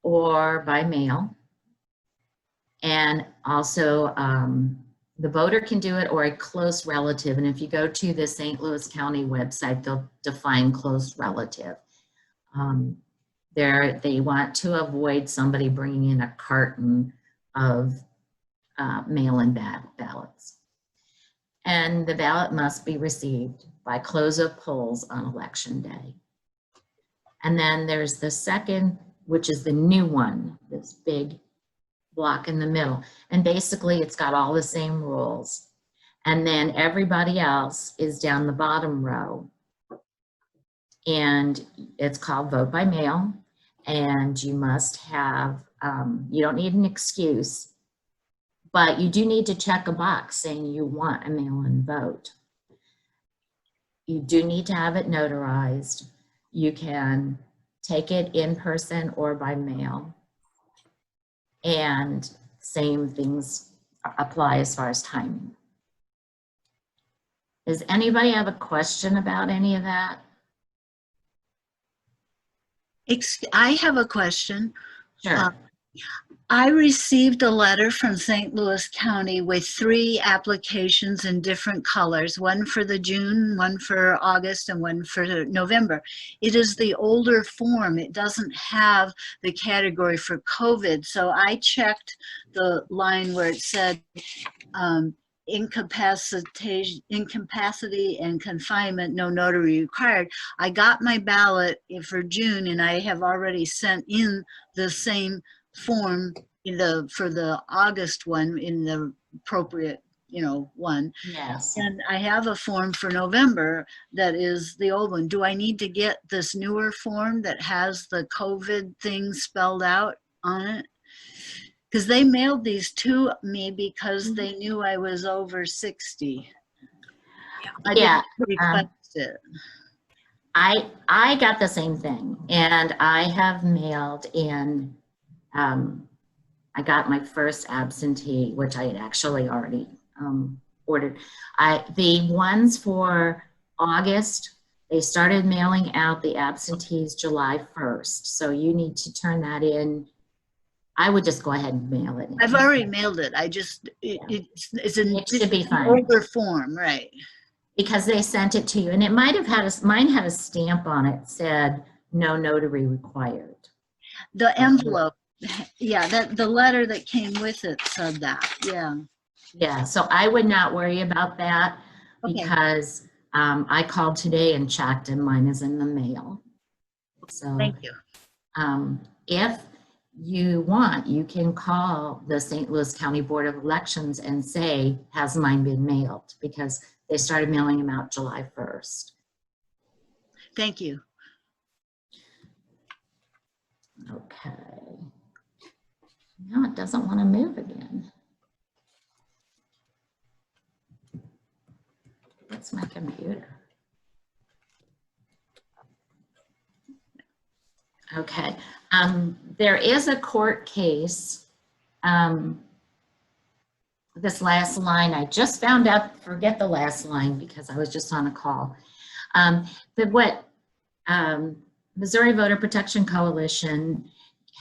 or by mail. And also the voter can do it or a close relative. And if you go to the St. Louis County website, they'll define close relative. They want to avoid somebody bringing in a carton of mail-in ballots. And the ballot must be received by close of polls on election day. And then there's the second, which is the new one, this big block in the middle. And basically it's got all the same rules. And then everybody else is down the bottom row. And it's called vote by mail. And you must have, you don't need an excuse, but you do need to check a box saying you want a mail-in vote. You do need to have it notarized. You can take it in person or by mail. And same things apply as far as timing. Does anybody have a question about any of that? I have a question. Sure. I received a letter from St. Louis County with 3 applications in different colors, one for the June, one for August, and one for November. It is the older form. It doesn't have the category for COVID. So I checked the line where it said incapacity and confinement, no notary required. I got my ballot for June, and I have already sent in the same form for the August one in the appropriate, one. Yes. And I have a form for November that is the old one. Do I need to get this newer form that has the COVID thing spelled out on it? Because they mailed these to me because they knew I was over 60. I Yeah, didn't request it. I got the same thing, and I have mailed in, I got my first absentee, which I had actually already ordered. The ones for August, they started mailing out the absentees July 1st. So you need to turn that in. I would just go ahead and mail it in. I've already mailed it. I just, it's an It should be fine. older form, right? Because they sent it to you, and it might have had mine had a stamp on it, said no notary required. The envelope, yeah, the letter that came with it said that, yeah. Yeah, so I would not worry about that Okay. because I called today and checked, and mine is in the mail. So Thank you. if you want, you can call the St. Louis County Board of Elections and say, has mine been mailed? Because they started mailing them out July 1st. Thank you. Okay. Now it doesn't want to move again. That's my computer. Okay. There is a court case. This last line, I just found out, forget the last line because I was just on a call. But what Missouri Voter Protection Coalition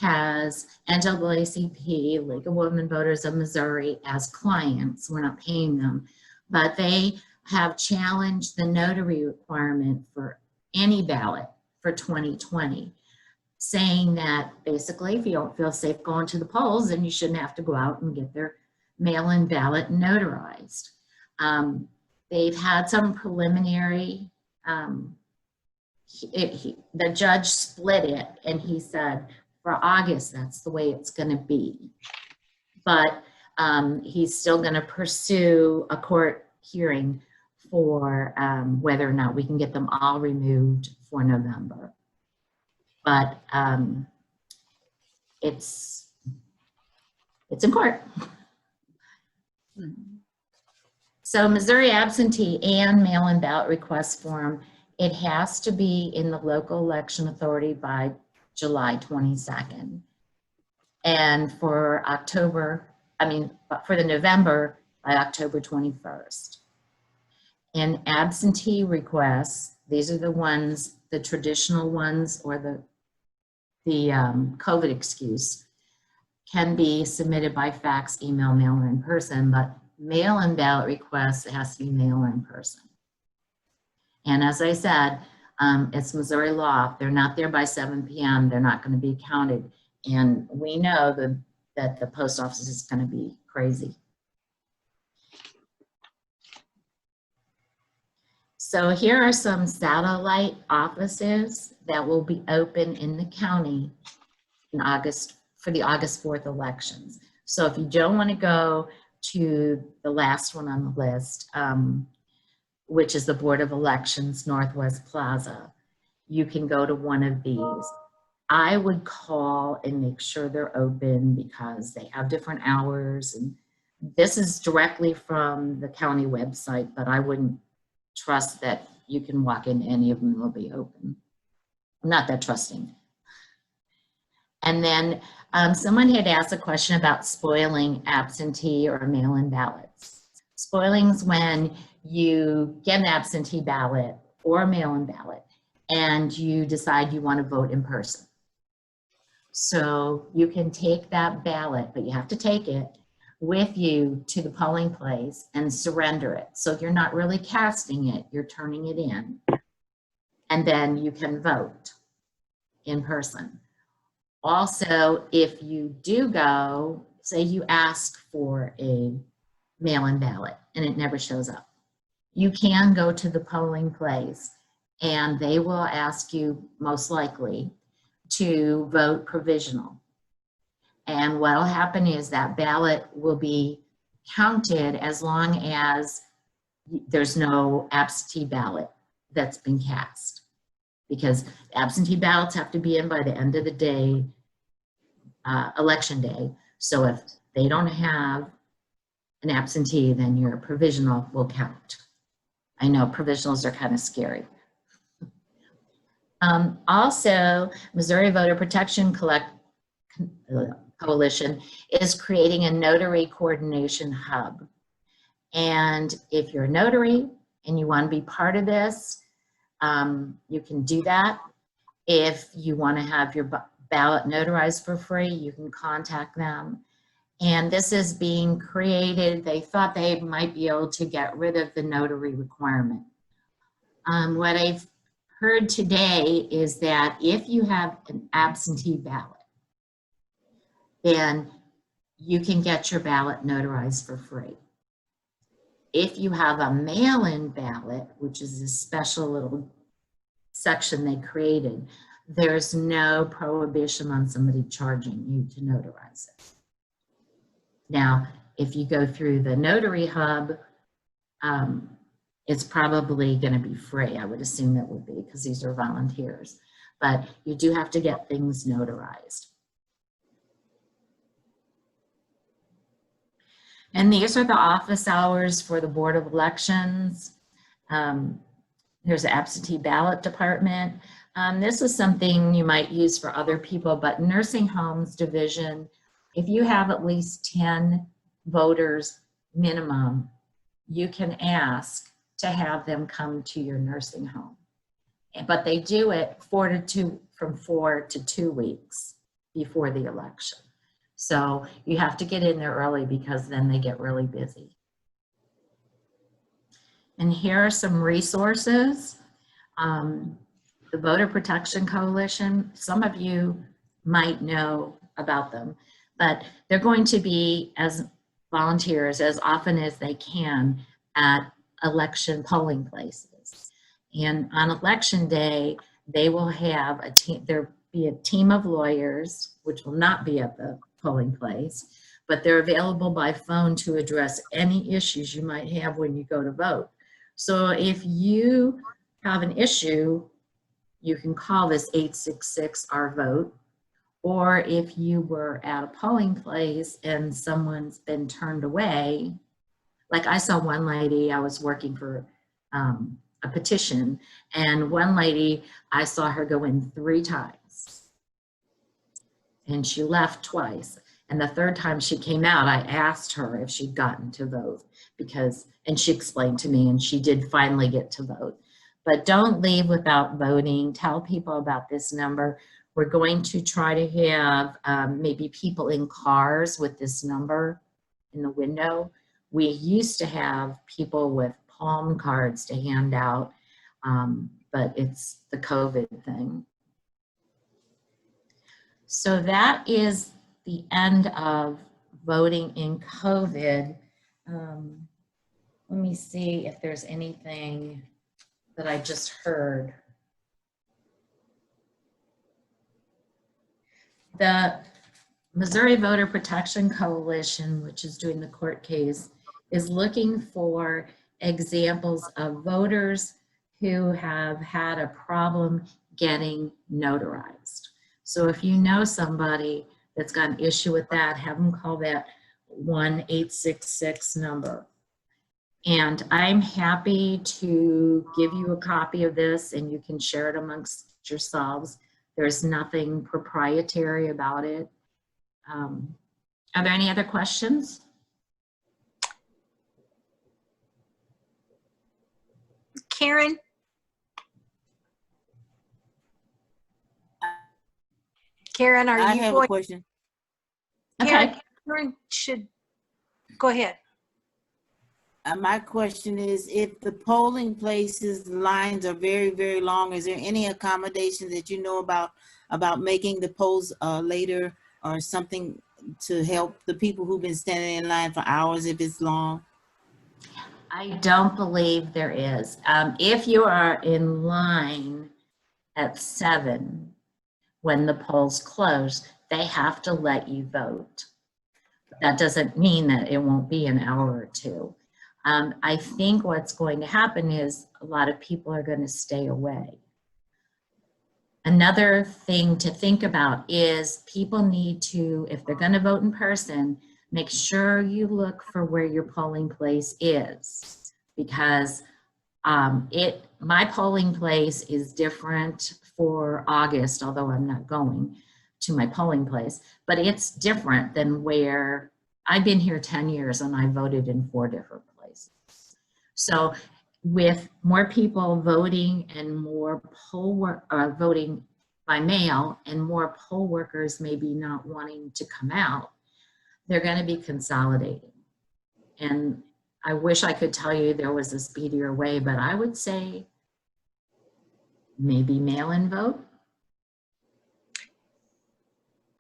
has NAACP, League of Women Voters of Missouri, as clients. We're not paying them, but they have challenged the notary requirement for any ballot for 2020, saying that basically if you don't feel safe going to the polls, then you shouldn't have to go out and get their mail-in ballot notarized. They've had some preliminary, the judge split it and he said for August, that's the way it's gonna be. But he's still gonna pursue a court hearing for whether or not we can get them all removed for November. But it's in court. So Missouri absentee and mail-in ballot request form, it has to be in the local election authority by July 22nd. And for for the November by October 21st. And absentee requests, these are the ones, the traditional ones or the COVID excuse, can be submitted by fax, email, mail, or in person, but mail-in ballot requests, it has to be mail or in person. And as I said, it's Missouri law. If they're not there by 7 p.m., they're not going to be counted. And we know that the post office is going to be crazy. So here are some satellite offices that will be open in the county in August, for the August 4th elections. So if you don't want to go to the last one on the list, which is the Board of Elections Northwest Plaza, you can go to one of these. I would call and make sure they're open because they have different hours. And this is directly from the county website, but I wouldn't trust that you can walk in any of them and they'll be open. I'm not that trusting. And then someone had asked a question about spoiling absentee or mail-in ballots. Spoiling is when you get an absentee ballot or a mail-in ballot and you decide you want to vote in person. So you can take that ballot, but you have to take it with you to the polling place and surrender it. So you're not really casting it, you're turning it in. And then you can vote in person. Also, if you do go, say you ask for a mail-in ballot and it never shows up, you can go to the polling place and they will ask you, most likely, to vote provisional. And what will happen is that ballot will be counted as long as there's no absentee ballot that's been cast. Because absentee ballots have to be in by the end of the day, election day, So if they don't have an absentee, then your provisional will count. I know provisionals are kind of scary. Also, Missouri Voter Protection Coalition is creating a notary coordination hub. And if you're a notary and you want to be part of this, you can do that. If you want to have your ballot notarized for free, you can contact them. And this is being created. They thought they might be able to get rid of the notary requirement. What I've heard today is that if you have an absentee ballot, then you can get your ballot notarized for free. If you have a mail-in ballot, which is a special little section they created, there's no prohibition on somebody charging you to notarize it. Now, if you go through the notary hub, it's probably going to be free. I would assume it would be because these are volunteers, but you do have to get things notarized. And these are the office hours for the Board of Elections. There's an absentee ballot department. This is something you might use for other people, but nursing homes division, if you have at least 10 voters minimum, you can ask to have them come to your nursing home. But they do it from 4 to 2 weeks before the election. So you have to get in there early because then they get really busy. And here are some resources. The Voter Protection Coalition, some of you might know about them, but they're going to be as volunteers as often as they can at election polling places. And on election day, they will have a team, there'll be a team of lawyers, which will not be at the polling place, but they're available by phone to address any issues you might have when you go to vote. So if you have an issue, you can call this 866-OUR-VOTE, or if you were at a polling place and someone's been turned away, like I saw one lady, I was working for a petition, and one lady, I saw her go in 3 times. And she left twice. And the 3rd time she came out, I asked her if she'd gotten to vote and she explained to me, and she did finally get to vote. But don't leave without voting. Tell people about this number. We're going to try to have maybe people in cars with this number in the window. We used to have people with palm cards to hand out, but it's the COVID thing. So that is the end of voting in COVID. Let me see if there's anything that I just heard. The Missouri Voter Protection Coalition, which is doing the court case, is looking for examples of voters who have had a problem getting notarized. So if you know somebody that's got an issue with that, have them call that 1-866 number. And I'm happy to give you a copy of this and you can share it amongst yourselves. There's nothing proprietary about it. Are there any other questions? Karen? Karen, are I you have going? a question. Okay. Karen should go ahead. My question is, if the polling places lines are very, very long, is there any accommodation that you know about making the polls later or something to help the people who've been standing in line for hours if it's long? I don't believe there is. If you are in line at 7 when the polls close, they have to let you vote. That doesn't mean that it won't be an hour or 2. I think what's going to happen is a lot of people are going to stay away Another thing to think about is people need to, if they're going to vote in person, make sure you look for where your polling place is, because my polling place is different for August, although I'm not going to my polling place, but it's different than where I've been here 10 years and I voted in 4 different places. So with more people voting and more voting by mail and more poll workers maybe not wanting to come out, they're going to be consolidating. And I wish I could tell you there was a speedier way, but I would say maybe mail-in vote.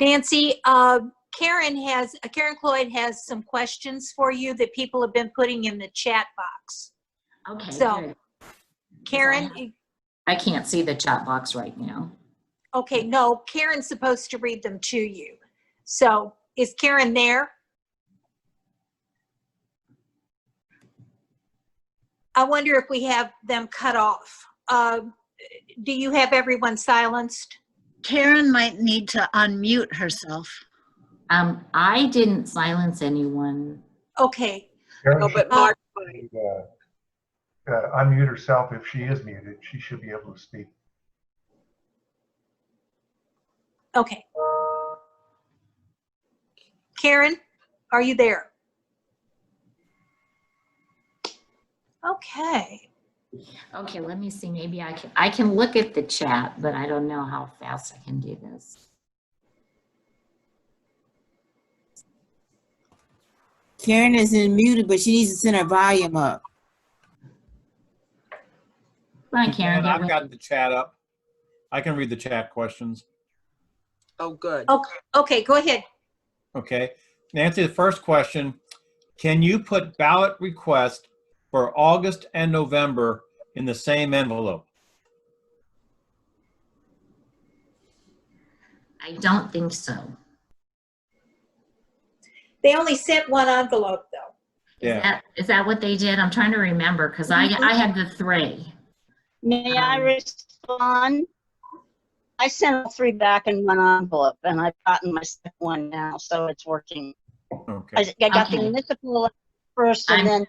Nancy, Karen Cloyd has some questions for you that people have been putting in the chat box. Okay, So, good. Karen, I can't see the chat box right now. okay, no, Karen's supposed to read them to you. So, is Karen there? I wonder if we have them cut off. Do you have everyone silenced? Karen might need to unmute herself. I didn't silence anyone. Okay, Karen No, should but Mark, unmute herself if she is muted. She should be able to speak. okay. Karen, are you there? Okay. Okay, let me see. Maybe I can look at the chat, but I don't know how fast I can do this. Karen isn't muted, but she needs to send her volume up. Come on, Karen. And I've got the chat up. I can read the chat questions. oh, good. Okay, go ahead. Okay. Nancy, the first question, can you put ballot request for August and November in the same envelope? I don't think so. They only sent one envelope though. Yeah. Is that what they did? I'm trying to remember because I had the 3. May I respond? I sent all 3 back in one envelope, and I've gotten my second one now, so it's working. Okay. I got the Okay. municipal first, and then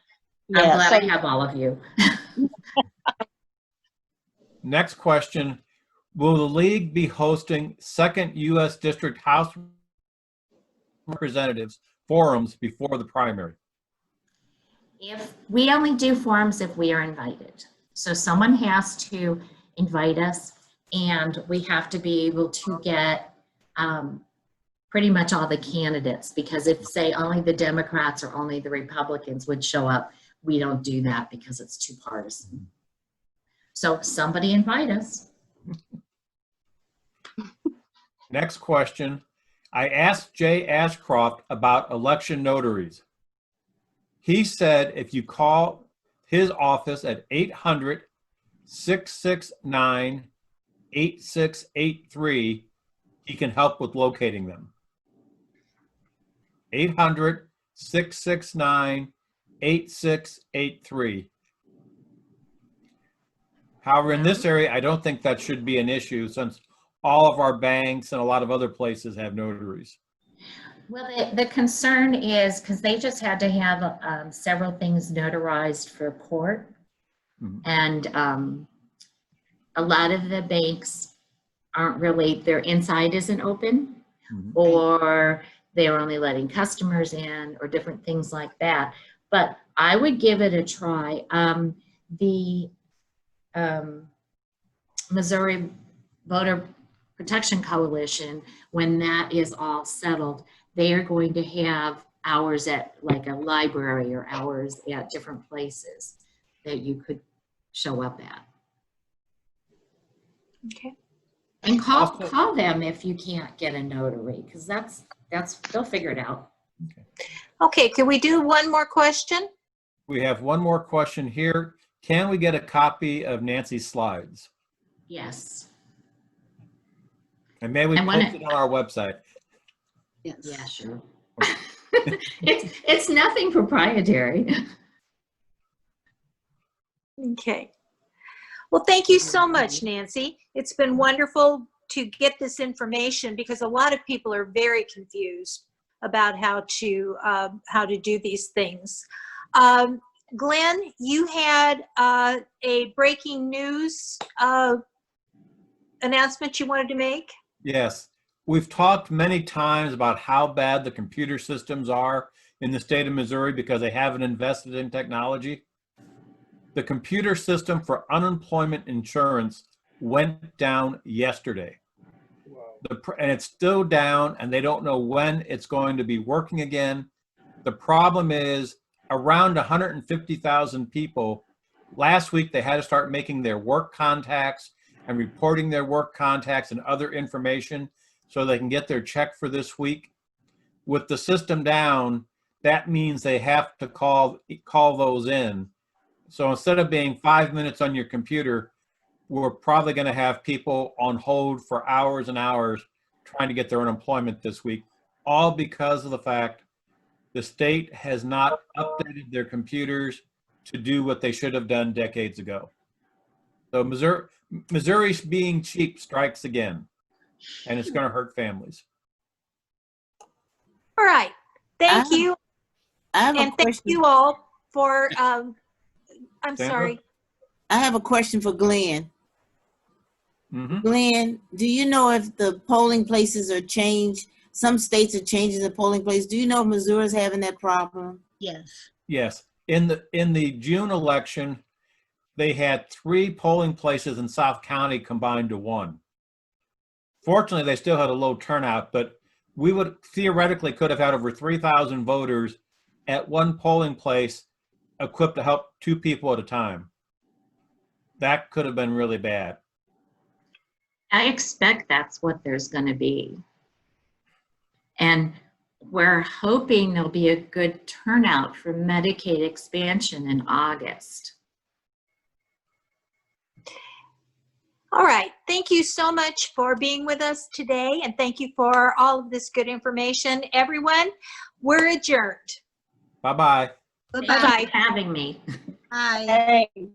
I'm yeah. glad So I have all of you. Next question, will the league be hosting second U.S. District House Representatives forums before the primary? If we only do forums if we are invited. So someone has to invite us and we have to be able to get pretty much all the candidates, because if say only the Democrats or only the Republicans would show up, we don't do that because it's too partisan. So somebody invite us. Next question, I asked Jay Ashcroft about election notaries. He said if you call his office at 800-669-8683, he can help with locating them. 800-669-8683. However, in this area, I don't think that should be an issue since all of our banks and a lot of other places have notaries. Well, the concern is because they just had to have several things notarized for court. Mhm. And a lot of the banks aren't really, their inside isn't open, Mhm. or they're only letting customers in, or different things like that. But I would give it a try. The Missouri Voter Protection Coalition, when that is all settled, they are going to have hours at like a library or hours at different places that you could show up at. Okay. And call them if you can't get a notary, because that's they'll figure it out. Okay, can we do one more question? We have one more question here. Can we get a copy of Nancy's slides? Yes. And may we And when post it on our website? yes. Yeah, sure. It's nothing proprietary. Okay. Well, thank you so much, Nancy. It's been wonderful to get this information because a lot of people are very confused about how to do these things. Glenn, you had a breaking news announcement you wanted to make? Yes. We've talked many times about how bad the computer systems are in the state of Missouri because they haven't invested in technology. The computer system for unemployment insurance went down yesterday. And it's still down, and they don't know when it's going to be working again. The problem is around 150,000 people. Last week, they had to start making their work contacts and reporting their work contacts and other information so they can get their check for this week. With the system down, that means they have to call those in. So instead of being 5 minutes on your computer, we're probably going to have people on hold for hours and hours trying to get their unemployment this week, all because of the fact the state has not updated their computers to do what they should have done decades ago. So Missouri's being cheap strikes again, and it's going to hurt families. All right. Thank you. I have a And thank question. you all for, I'm Sandra? sorry. I have a question for Glenn. Mm-hmm. Glenn, do you know if the polling places are changed? Some states are changing the polling place. Do you know if Missouri's having that problem? Yes. Yes. In the June election, they had 3 polling places in South County combined to 1. Fortunately, they still had a low turnout, but we would theoretically could have had over 3,000 voters at one polling place equipped to help 2 people at a time. That could have been really bad. I expect that's what there's going to be. And we're hoping there'll be a good turnout for Medicaid expansion in August. All right. Thank you so much for being with us today. And thank you for all of this good information. Everyone, we're adjourned. Bye-bye. Thank you Bye-bye. for having me. Hi. Hey.